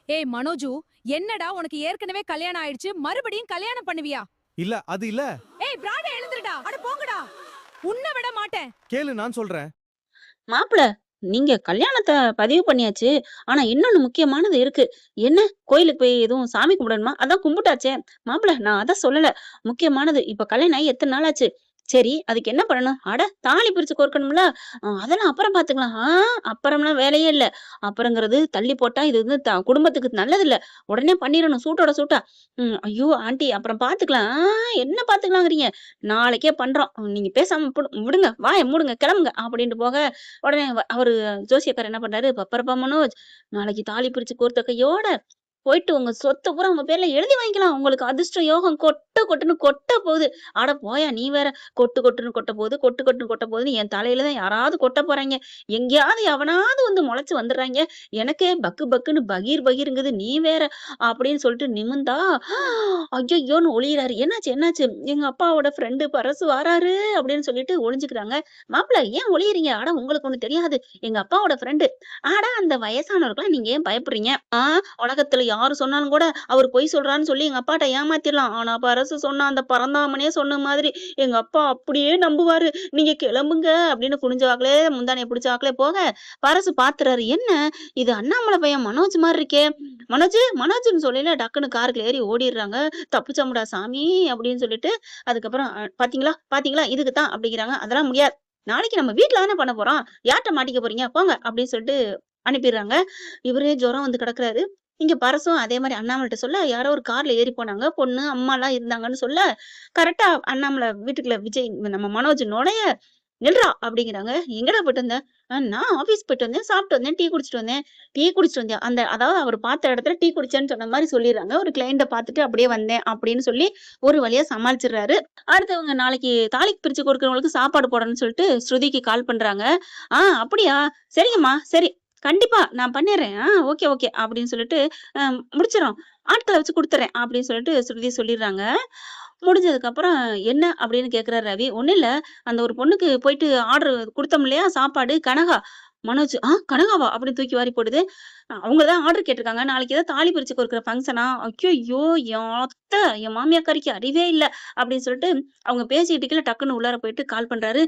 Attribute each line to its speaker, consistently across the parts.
Speaker 1: ஏய் மனோஜு, என்னடா உனக்கு ஏற்கனவே கல்யாணம் ஆயிடுச்சு, மறுபடியும் கல்யாணம் பண்ணுவியா?
Speaker 2: இல்ல அது இல்ல.
Speaker 1: ஏய் பிராட எழுந்துடா, அட போங்கடா. உன்னை விட மாட்டேன்.
Speaker 2: கேளு நான் சொல்றேன்.
Speaker 3: மாப்பிள, நீங்க கல்யாணத்த பதிவு பண்ணியாச்சு. ஆனா இன்னொன்னு முக்கியமானது இருக்கு. என்ன? கோயிலுக்கு போய் எதுவும் சாமி கும்பிடணுமா? அதான் கும்பிட்டாச்சே. மாப்பிள நான் அத சொல்லல. முக்கியமானது இப்ப கல்யாணம் ஆகி எத்தன நாள் ஆச்சு? சரி, அதுக்கு என்ன பண்ணணும்? அட தாலி பிரிச்சு கோர்க்கணும்ல. அதெல்லாம் அப்புறம் பாத்துக்கலாம். அப்புறம்லாம் வேலையே இல்ல. அப்புறங்கிறது தள்ளி போட்டா இது வந்து குடும்பத்துக்கு நல்லதில்ல. உடனே பண்ணிரணும் சூட்டோட சூட்டா. ஐயோ! ஆன்டி அப்புறம் பாத்துக்கலாம். என்ன பாத்துக்கலாங்கிறீங்க? நாளைக்கே பண்றோம். நீங்க பேசாம விடுங்க. வாய மூடுங்க. கிளம்புங்க. அப்படின்ட்டு போக, உடனே அவரு ஜோசியக்காரர் என்ன பண்றாரு, "பப்பரப்பா மனோஜ், நாளைக்கு தாலி பிரிச்சு கோர்த்த கையோட போயிட்டு உங்க சொத்த பூரா உங்க பேர்ல எழுதி வாங்கிக்கலாம். உங்களுக்கு அதிர்ஷ்ட யோகம் கொட்டு கொட்டுன்னு கொட்ட போகுது." அட போயா நீ வேற. கொட்டு கொட்டுன்னு கொட்ட போகுது, கொட்டு கொட்டுன்னு கொட்ட போகுதுன்னு என் தலையில தான் யாராவது கொட்ட போறாய்ங்க. எங்கேயாவது எவனாவது வந்து முளைச்சு வந்துர்றாய்ங்க. எனக்கே பக்கு பக்குன்னு பகீர் பகீருங்குது. நீ வேற அப்படின்னு சொல்லிட்டு நிமிர்ந்தா, ஐயையோன்னு ஒளியிறாரு. "என்னாச்சு என்னாச்சு?" "எங்க அப்பாவோட ஃப்ரெண்டு பரசு வாராரு" அப்படின்னு சொல்லிட்டு ஒளிஞ்சுக்கிறாங்க. "மாப்பிள ஏன் ஒளியிறீங்க?" "அட உங்களுக்கு ஒண்ணும் தெரியாது. எங்க அப்பாவோட ஃப்ரெண்டு." "அட அந்த வயசானவருக்கெல்லாம் நீங்க ஏன் பயப்படுறீங்க? உலகத்துல யாரு சொன்னாலும் கூட அவரு பொய் சொல்றாருன்னு சொல்லி எங்க அப்பாட்ட ஏமாத்திரலாம். ஆனா பரசு சொன்ன அந்த பரந்தாமனே சொன்ன மாதிரி எங்க அப்பா அப்படியே நம்புவாரு. நீங்க கிளம்புங்க" அப்படின்னு குனிஞ்ச வாக்குலே முந்தானைய பிடிச்ச வாக்குலே போக, பரசு பாத்துறாரு. என்ன இது அண்ணாமலை பையன் மனோஜ் மாரி இருக்கே. மனோஜ் மனோஜ்ன்னு சொல்லயில டக்குன்னு காருக்குள்ள ஏறி ஓடிர்றாங்க. "தப்பிச்சோம்டா சாமி" அப்படின்னு சொல்லிட்டு, அதுக்கப்புறம் "பாத்தீங்களா, பாத்தீங்களா இதுக்கு தான்" அப்படிங்கிறாங்க. "அதெல்லாம் முடியாது. நாளைக்கு நம்ம வீட்ல தானே பண்ண போறோம். யார்ட்ட மாட்டிக்க போறீங்க? போங்க" அப்படின்னு சொல்லிட்டு அனுப்பிர்றாங்க. இவரே ஜுரம் வந்து கிடக்குறாரு. இங்க பரசும் அதே மாரி அண்ணாமலைட்ட சொல்ல, யாரோ ஒரு கார்ல ஏறி போனாங்க. பொண்ணு, அம்மாலாம் இருந்தாங்கன்னு சொல்ல, கரெக்ட்டா அண்ணாமலை வீட்டுக்குள்ள விஜய் நம்ம மனோஜ் நுழைய, "நில்றா" அப்படிங்கிறாங்க. "எங்கடா போயிட்டு வந்த?" நான் ஆஃபீஸ் போயிட்டு வந்தேன். சாப்பிட்டு வந்தேன். டீ குடிச்சிட்டு வந்தேன்." "டீ குடிச்சிட்டு வந்தியா?" அதாவது அவரு பார்த்த இடத்துல டீ குடிச்சேன்னு சொன்ன மாரி சொல்லிர்றாங்க. ஒரு கிளையண்ட்ட பார்த்துட்டு அப்படியே வந்தேன் அப்படின்னு சொல்லி ஒரு வழியா சமாளிச்சுர்றாரு. அடுத்தவங்க நாளைக்கு தாலிக்கு பிரிச்சு கொடுக்கிறவங்களுக்கு சாப்பாடு போடணும்னு சொல்லிட்டு ஸ்ருதிக்கு கால் பண்றாங்க. அப்படியா? சரிங்கம்மா. சரி. கண்டிப்பா நான் பண்ணிர்றேன். ஓகே, ஓகே" அப்படின்னு சொல்லிட்டு அ முடிச்சிர்றோம். "ஆட்கள வச்சு குடுத்துர்றேன்" அப்படின்னு சொல்லிட்டு ஸ்ருதி சொல்லிர்றாங்க. முடிஞ்சதுக்கப்புறம் "என்ன?" அப்படின்னு கேட்கிறாரு ரவி. "ஒண்ணும் இல்ல. அந்த ஒரு பொண்ணுக்கு போயிட்டு ஆர்டர் குடுத்தோம் இல்லையா? சாப்பாடு கனகா." மனோஜ், கனகாவா?" அப்படின்னு தூக்கி வாரி போடுது. அவங்க தான் ஆர்டர் கேட்டிருக்காங்க. நாளைக்கு ஏதோ தாலி பிரிச்சு கோர்க்கிற ஃபங்ஷனா? ஐய்யய்யோ! என் அத்தை, என் மாமியாக்காரிக்கு அறிவே இல்ல." அப்படின்னு சொல்லிட்டு அவங்க பேசிட்டு இருக்கையில டக்குன்னு உள்ளார போயிட்டு கால் பண்றாரு.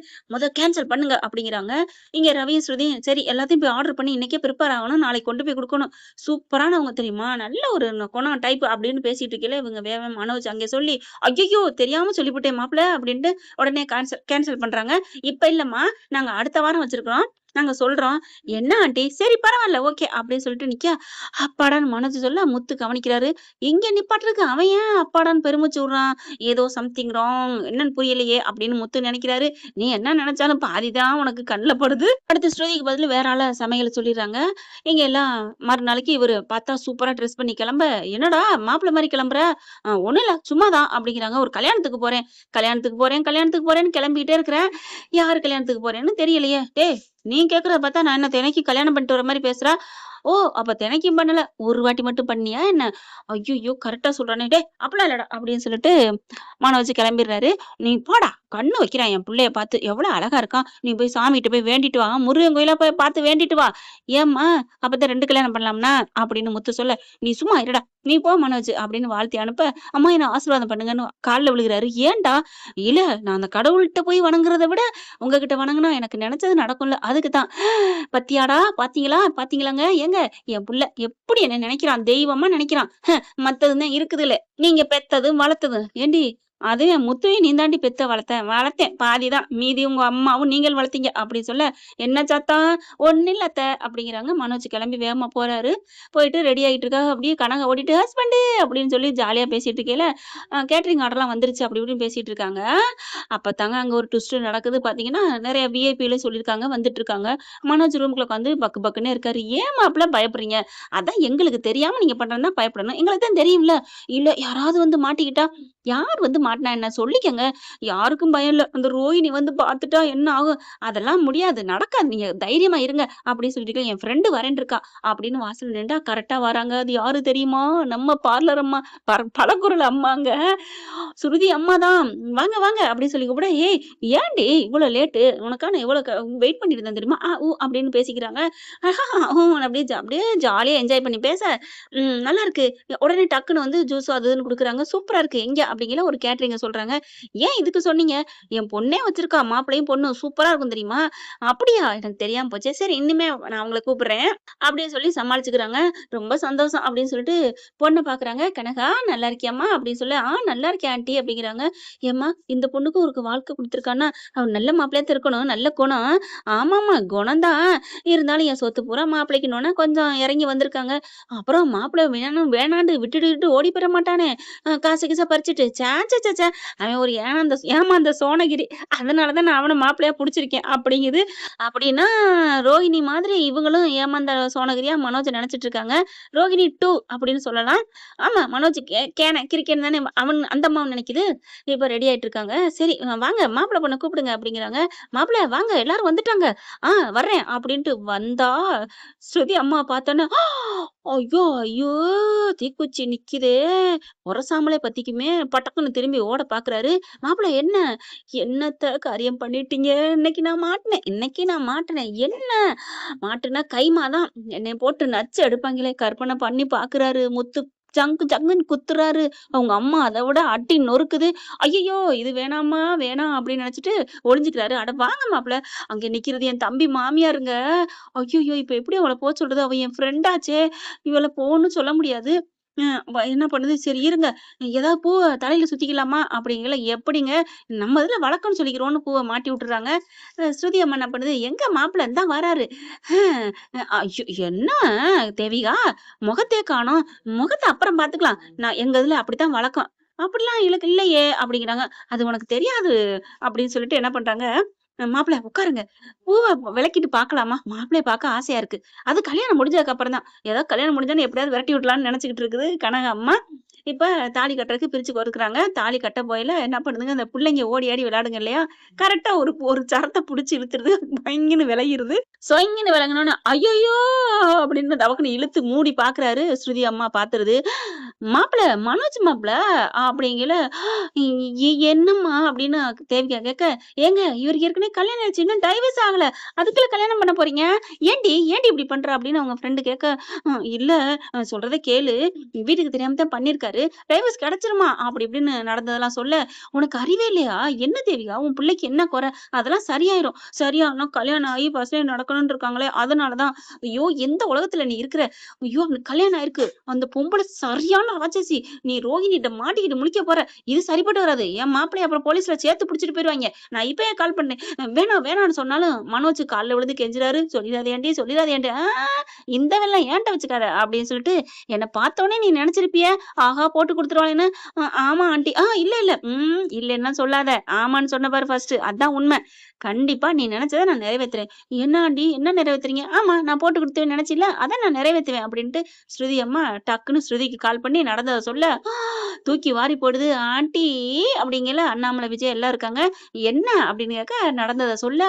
Speaker 3: கேன்சல் பண்ணுங்க" அப்படிங்கிறாங்க. இங்க ரவியும் ஸ்ருதியும், சரி எல்லாத்தையும் போய் ஆர்டர் பண்ணி இன்னைக்கே ப்ரிப்பேர் ஆகணும். நாளைக்கு கொண்டு போய் குடுக்கணும். சூப்பரானவங்க தெரியுமா? நல்ல ஒரு குணம் டைப் அப்படின்னு பேசிட்டு இருக்கையில இவங்க வேகமா மனோஜ் அங்கே சொல்லி, "ஐய்யய்யோ! தெரியாம சொல்லிப்புட்டேன் மாப்ள" அப்படின்ட்டு உடனே கேன்சல் கேன்சல் பண்றாங்க. "இப்ப இல்லம்மா. நாங்க அடுத்த வாரம் வச்சிருக்கிறோம். நாங்க சொல்றோம்." "என்ன ஆன்டி?" "சரி பரவால்ல. ஓகே." அப்படின்னு சொல்லிட்டு நிக்க, அப்பாடான்னு மனோஜ் சொல்ல முத்து கவனிக்கிறாரு. எங்க நிப்பாட்டுறதுக்கு அவன் ஏன் அப்பாடான்னு பெருமூச்சு விடுறான்? ஏதோ சம்திங் ராங். என்னன்னு புரியலையே அப்படின்னு முத்து நினைக்கிறாரு. "நீ என்ன நினைச்சாலும் பாதி தான் உனக்கு கண்ல படுது." அடுத்து ஸ்ருதிக்கு பதிலா வேற ஆள சமையல சொல்லிர்றாங்க. இங்க எல்லாம் மறுநாளைக்கு இவரு பார்த்தா சூப்பரா ட்ரெஸ் பண்ணி கிளம்ப, "என்னடா மாப்பிள்ளை மாரி கிளம்புற?" ஒண்ணும் இல்ல. சும்மா தான்" அப்படிங்கிறாங்க. "ஒரு கல்யாணத்துக்கு போறேன். கல்யாணத்துக்கு போறேன், கல்யாணத்துக்கு போறேன்னு கிளம்பிட்டே இருக்கிறேன். யாரு கல்யாணத்துக்கு போறேன்னு தெரியலையே." "டேய் நீ கேட்கிறத பார்த்தா நான் என்ன தினைக்கும் கல்யாணம் பண்ணிட்டு வர மாரி பேசுறா?" "ஓ! அப்ப தினைக்கும் பண்ணல. ஒரு வாட்டி மட்டும் பண்ணியா என்ன?" ஐய்யய்யோ! கரெக்ட்டா சொல்றானே. "டேய் அப்படிலாம் இல்லடா" அப்படின்னு சொல்லிட்டு மனோஜ் கிளம்பிர்றாரு. "நீ போடா! கண்ணு வைக்கிறான் என் புள்ளைய பார்த்து. எவ்வளோ அழகா இருக்கான். நீ போய் சாமிகிட்ட போய் வேண்டிட்டு வா. முருகன் கோயிலா போய் பார்த்து வேண்டிட்டு வா." "ஏம்மா? அப்பதான் 2 கல்யாணம் பண்ணலாம்னா?" அப்படின்னு முத்து சொல்ல, "நீ சும்மா இருடா. நீ போ மனோஜ்" அப்படின்னு வாழ்த்தி அனுப்ப, "அம்மா என்ன ஆசீர்வாதம் பண்ணுங்கன்னு" கால்ல விழுகுறாரு. "ஏன்டா?" "இல்ல நான் அந்த கடவுள்ட்ட போய் வணங்குறத விட உங்ககிட்ட வணங்குனா எனக்கு நெனச்சது நடக்கும்ல. அதுக்கு தான்." "பாத்தியாடா? பாத்தீங்களா? பாத்தீங்களாங்க? ஏங்க என் புள்ள எப்படி என்ன நெனைக்கிறான்? தெய்வமா நெனைக்கிறான். மத்ததும் தான் இருக்குதுல்ல. நீங்க பெத்ததும், வளர்த்ததும். ஏன்டி அதுவும் என் முத்துவையும் நீ தாண்டி பெத்த வளர்த்த. வளர்த்தேன் பாதி தான். மீதி உங்க அம்மாவும் நீங்கள் வளர்த்தீங்க" அப்படின்னு சொல்ல, "என்ன சாத்தா?" "ஒண்ணும் இல்ல அத்த" அப்படிங்கிறாங்க. மனோஜ் கிளம்பி வேகமா போறாரு. போயிட்டு ரெடி ஆயிட்டு இருக்காங்க. அப்படியே கனக ஓடிட்டு, "ஹஸ்பண்டு" அப்படின்னு சொல்லி ஜாலியா பேசிட்டு இருக்கையில, கேட்டரிங் ஆர்டர்லாம் வந்துருச்சு அப்படி இப்படின்னு பேசிட்டு இருக்காங்க. அப்பதாங்க அங்க ஒரு ட்விஸ்ட் நடக்குது பார்த்தீங்கன்னா, நெறைய விஐபிலாம் சொல்லியிருக்காங்க, வந்துட்டு இருக்காங்க. மனோஜ் ரூம்குள்ள உட்காந்து பக்கு பக்குன்னே இருக்காரு. "ஏன் மாப்ள பயப்படுறீங்க?" "அதான் எங்களுக்கு தெரியாம நீங்க பண்றதுன்னா பயப்படணும். எங்களுக்கு தான் தெரியும்ல." "இல்ல யாராவது வந்து மாட்டிக்கிட்டா?" "யார் வந்து மாட்டினா என்ன? சொல்லிக்கங்க. யாருக்கும் பயம் இல்ல. அந்த ரோஹிணி வந்து பார்த்துட்டா என்ன ஆகும்? அதெல்லாம் முடியாது. நடக்காது. நீங்க தைரியமா இருங்க." அப்படின்னு சொல்லிட்டு என் ஃப்ரெண்டு வரேன்ட்டு இருக்கா. அப்படின்னு வாசல்ல நின்றா கரெக்ட்டா வராங்க. அது யாரு தெரியுமா? நம்ம பார்லர் அம்மா. பலகுரல் அம்மாங்க. "சுருதி அம்மா தான். வாங்க, வாங்க" அப்படின்னு சொல்லி கூப்பிட, "ஏய் ஏன்டி இவ்வளோ லேட்டு? உனக்காக நான் எவ்வளோ வெயிட் பண்ணிட்டு இருந்தேன் தெரியுமா?" ஊ அப்படின்னு பேசிக்கிறாங்க. அப்படியே ஜாலியா என்ஜாய் பண்ணி பேச, நல்லாருக்கு. உடனே டக்குனு வந்து ஜூஸோ அது இதுன்னு குடுக்குறாங்க. "சூப்பரா இருக்கு. எங்க?" அப்படிங்கிற ஒரு கேட்டரிங்க சொல்றாங்க. "ஏன் இதுக்கு சொன்னீங்க? என் பொண்ணே வச்சிருக்கா. மாப்பிள்ளையும் பொண்ணும். சூப்பரா இருக்கும் தெரியுமா?" "அப்படியா? எனக்கு தெரியாம போச்சே. சரி இனிமே நான் அவங்கள கூப்பிடுறேன்." அப்படின்னு சொல்லி சமாளிச்சுக்கிறாங்க. ரொம்ப சந்தோஷம் அப்படின்னு சொல்லிட்டு பொண்ண பார்க்குறாங்க. "கனகா நல்லா இருக்கியாம்மா?" அப்படின்னு சொல்ல, நல்லா இருக்கேன் ஆன்ட்டி" அப்படிங்கிறாங்க. "ஏம்மா இந்த பொண்ணுக்கு ஒரு வாழ்க்கை குடுத்துருக்கான்னா, அவ நல்ல மாப்பிள்ளையா தான் இருக்கணும். நல்ல குணம்." "ஆமாம்மா குணம் தான். இருந்தாலும் என் சொத்து பூரா மாப்பிள்ளைக்குன்னோனே கொஞ்சம் இறங்கி வந்திருக்காங்க. அப்புறம் மாப்பிள்ளை வேணும் வேணான்ட்டு விட்டுட்டு ஓடி போயிற மாட்டானே! காசு கீச பறிச்சுட்டு. ச்சே! அவன் ஒரு ஏமாந்த சோனகிரி. அதனால தான் நான் அவன மாப்பிள்ளையா புடிச்சிருக்கேன்" அப்படிங்குது. அப்படின்னா ரோகிணி மாதிரி இவங்களும் ஏமாந்த சோனகிரியா மனோஜ நெனச்சுட்டு இருக்காங்க. ரோகிணி 2 அப்படின்னு சொல்லலாம். ஆமா மனோஜ் கிறுக்கன் தானே அந்த அம்மாவும் நெனைக்குது. இப்ப ரெடி ஆயிட்டு இருக்காங்க. சரி வாங்க மாப்பிள்ளை பொண்ண கூப்பிடுங்க அப்படிங்கிறாங்க. "மாப்பிள்ளை வாங்க எல்லாரும் வந்துட்டாங்க." வர்றேன்" அப்படின்ட்டு வந்தா, ஸ்ருதி அம்மாவ பார்த்தோன்னே, ஐயோ! தீக்குச்சி நிக்குதே! உரசாமலே பத்திக்குமே! பட்டக்குன்னு திரும்பி ஓட பார்க்குறாரு. "மாப்பிள என்ன? என்னத்த காரியம் பண்ணிட்டீங்க? இன்னைக்கு நான் மாட்டுனேன். என்ன? மாட்டுனா கைமா தான். என்னைய போட்டு நச்சு எடுப்பாங்களே!" கற்பனை பண்ணி பார்க்குறாரு. முத்து ஜங்குன்னு குத்துறாரு. அவங்க அம்மா அத விட அடி நொறுக்குது. "ஐயய்யோ! இது வேணாம்மா, வேணாம்" அப்படின்னு நெனச்சுட்டு ஒளிஞ்சுக்கிறாரு. "அட வாங்க மாப்பிள, அங்க நிக்கிறது என் தம்பி மாமியாருங்க." ஐய்யய்யோ! இப்ப எப்படி அவள சொல்றது? அவ என் ஃப்ரெண்டாச்சே! இவள போன்னு சொல்ல முடியாது. என்ன பண்ணுது? சரி இருங்க. ஏதாவது பூவ தலையில சுத்திக்கலாமா? அப்படிங்கல. எப்படிங்க? நம்ம இதுல வழக்கம்ன்னு சொல்லிக்கிறோம்னு பூவ மாட்டி விட்டுர்றாங்க. ஸ்ருதி அம்மா என்ன பண்ணுது? எங்க மாப்பிள இந்தா வராரு. ஐயோ! என்ன தேவிகா? முகத்தையே காணோம். முகத்த அப்புறம் பார்த்துக்கலாம். எங்க இதுல அப்படித்தான் வழக்கம். அப்படிலாம் இல்லையே அப்படிங்கிறாங்க. அது உனக்கு தெரியாது அப்படின்னு சொல்லிட்டு என்ன பண்றாங்க, மாப்பிள உட்காருங்க. பூவ விலக்கிட்டு பார்க்கலாமா? மாப்பிள்ளைய பார்க்க ஆசையா இருக்கு. அது கல்யாணம் முடிஞ்சதுக்கு அப்புறம் தான். ஏதோ கல்யாணம் முடிஞ்சோனே எப்படியாவது விரட்டி விடலாம்ன்னு நெனச்சுக்கிட்டு இருக்குது கனக அம்மா. இப்ப தாலி கட்டுறதுக்கு பிரிச்சு கோர்க்குறாங்க. தாலி கட்ட போகையில என்ன பண்ணுதுங்க, அந்த புள்ளைங்க ஓடி ஆடி விளையாடுங்க இல்லையா? கரெக்ட்டா ஒரு சரத்த புடிச்சு இழுத்துருது. பைங்கின்னு விலகிருது. சொய்ங்கின்னு விலங்குனோனே, "ஐயய்யோ!" அப்படின்னு டபக்குன்னு இழுத்து மூடி பார்க்குறாரு. ஸ்ருதி அம்மா பார்த்துருது. "மாப்பிள மனோஜ் மாப்பிள" அப்படிங்கையில, என்னம்மா?" அப்படின்னு தேவிகா கேட்க, "ஏங்க இவருக்கு ஏற்கனவே கல்யாணம் ஆயிடுச்சு. இன்னும் டைவர்ஸ் ஆகல. அதுக்குள்ள கல்யாணம் பண்ண போறீங்க? ஏன்டி இப்படி பண்ற?" அப்படின்னு அவங்க ஃப்ரெண்ட் கேட்க, இல்ல சொல்றத கேளு. வீட்டுக்கு தெரியாம தான் பண்ணியிருக்காரு. டைவர்ஸ் கிடைச்சிருமா?" அப்படி இப்படின்னு நடந்ததெல்லாம் சொல்ல, "உனக்கு அறிவே இல்லையா? என்ன தேவிகா? உன் பிள்ளைக்கு என்ன குறை? அதெல்லாம் சரியாயிரும். சரியானா கல்யாணம் ஆகி ஃபர்ஸ்ட் டைம் நடக்கணும்னு இருக்காங்களே, அதனால தான்." ஐயோ! எந்த உலகத்துல நீ இருக்கிற? ஐயோ! அவனுக்கு கல்யாணம் ஆயிருக்கு. அந்த பொம்பள சரியான ராட்சசி. நீ ரோகிணிட்ட மாட்டிக்கிட்டு முழிக்க போற. இது சரிப்பட்டு வராது. என் மாப்பிள்ளைய அப்புறம் போலீஸ்ல சேர்த்து புடிச்சிட்டு போயிருவாய்ங்க. நான் இப்பயே கால் பண்ணேன். வேணாம்னு சொன்னாலும் மனோஜ் கால்ல விழுந்து கெஞ்சுறாரு. சொல்லிடாதேன்டி. இந்த வெல்லம் ஏன்ட்ட வச்சுக்காத அப்படின்னு சொல்லிட்டு என்ன பார்த்தோனே நீ நினைச்சிருப்பிய, ஆஹா போட்டு குடுத்துருவாளேன்னு. ஆமா ஆன்ட்டி. இல்ல. இல்லன்னா சொல்லாத. ஆமான்னு சொன்ன பாரு ஃபர்ஸ்ட். அதான் உண்மை. கண்டிப்பா நீ நினைச்சத நான் நிறைவேத்துறேன். என்ன ஆண்டி என்ன நிறைவேத்துறீங்க? ஆமா நான் போட்டு குடுத்துருவேன்னு நினைச்சில்ல, அதான் நான் நிறைவேத்துவேன் அப்படின்ட்டு ஸ்ருதி அம்மா டக்குன்னு ஸ்ருதிக்கு கால் பண்ணி நடந்தத சொல்ல, தூக்கி வாரி போடுது. ஆன்ட்டி அப்படிங்கல. அண்ணாமலை, விஜய் எல்லாம் இருக்காங்க. என்ன அப்படின்னு கேட்க, நடந்தத சொல்ல,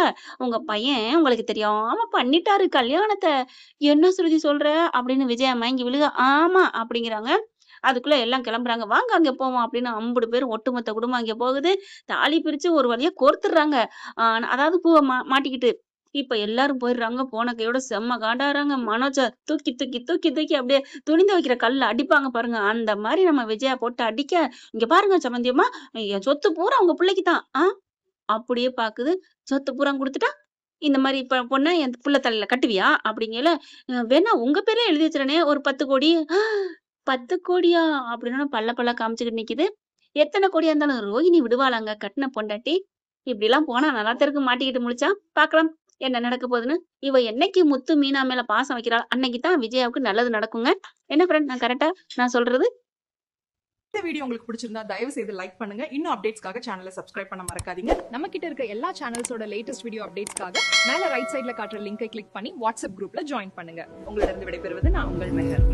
Speaker 3: உங்க பையன் உங்களுக்கு தெரியாம பண்ணிட்டாரு கல்யாணத்த. என்ன ஸ்ருதி சொல்ற? அப்படின்னு விஜயா மயங்கி விழுக, ஆமா அப்படிங்கிறாங்க. அதுக்குள்ள எல்லாம் கிளம்புறாங்க. வாங்க அங்க போவோம் அப்படின்னு 50 பேரும் ஒட்டுமொத்த குடும்பம் அங்க போகுது. தாலி பிரிச்சு ஒரு வழியா கோர்த்துடுறாங்க. அதாவது பூவ மாட்டிக்கிட்டு. இப்ப எல்லாரும் போயிடுறாங்க. போன கையோட செம்ம காண்டாறாங்க. மனோஜ தூக்கி அப்படியே துணி துவைக்கிற கல்லுல அடிப்பாங்க பாருங்க. அந்த மாரி நம்ம விஜயா போட்டு அடிக்க, இங்க பாருங்க சம்மந்தி அம்மா, என் சொத்து பூரா உங்க பிள்ளைக்கு தான். அப்படியே பாக்குது. சொத்து பூரா குடுத்துட்டா, இந்த மாரி பொண்ண என் புள்ள தலையில கட்டுவியா? அப்படிங்கையில, வேணா உங்க பேர்லயே எழுதி வச்சுறேனே ஒரு 10 கோடி. 10 கோடியா? அப்படின்னோன பல்ல காமிச்சுக்கிட்டு நிக்குது. எத்தன கோடியா இருந்தாலும் ரோகிணி விடுவாளாங்க கட்டுன பொண்டாட்டி? இப்படிலாம் போனா நல்லாத்தான் இருக்கு மாட்டிக்கிட்டு முழிச்சா. பார்க்கலாம் என்ன நடக்க போகுதுன்னு. இவ என்னைக்கு முத்து மீனா மேல பாசம் வைக்கிறாளோ, அன்னைக்கு தான் விஜயாவுக்கு நல்லது நடக்குங்க. என்ன ஃப்ரெண்ட் நான் சொல்றது?
Speaker 4: இந்த வீடியோ உங்களுக்கு பிடிச்சிருந்தா தயவு செய்து லைக் பண்ணுங்க. இன்னும் அப்டேட்ஸ்க்காக சேனலை சப்ஸ்கிரைப் பண்ண மறக்காதீங்க.
Speaker 1: நம்ம கிட்ட இருக்க எல்லா சேனல்ஸோட லேட்டஸ்ட் வீடியோ அப்டேட்ஸ்க்காக மேல ரைட் சைடுல காட்டுற லிங்கை கிளிக் பண்ணி வாட்ஸ்அப் குரூப்ல ஜாயின் பண்ணுங்க.
Speaker 4: உங்களிடம் விடைபெறுவது நான் உங்கள் மெஹர்.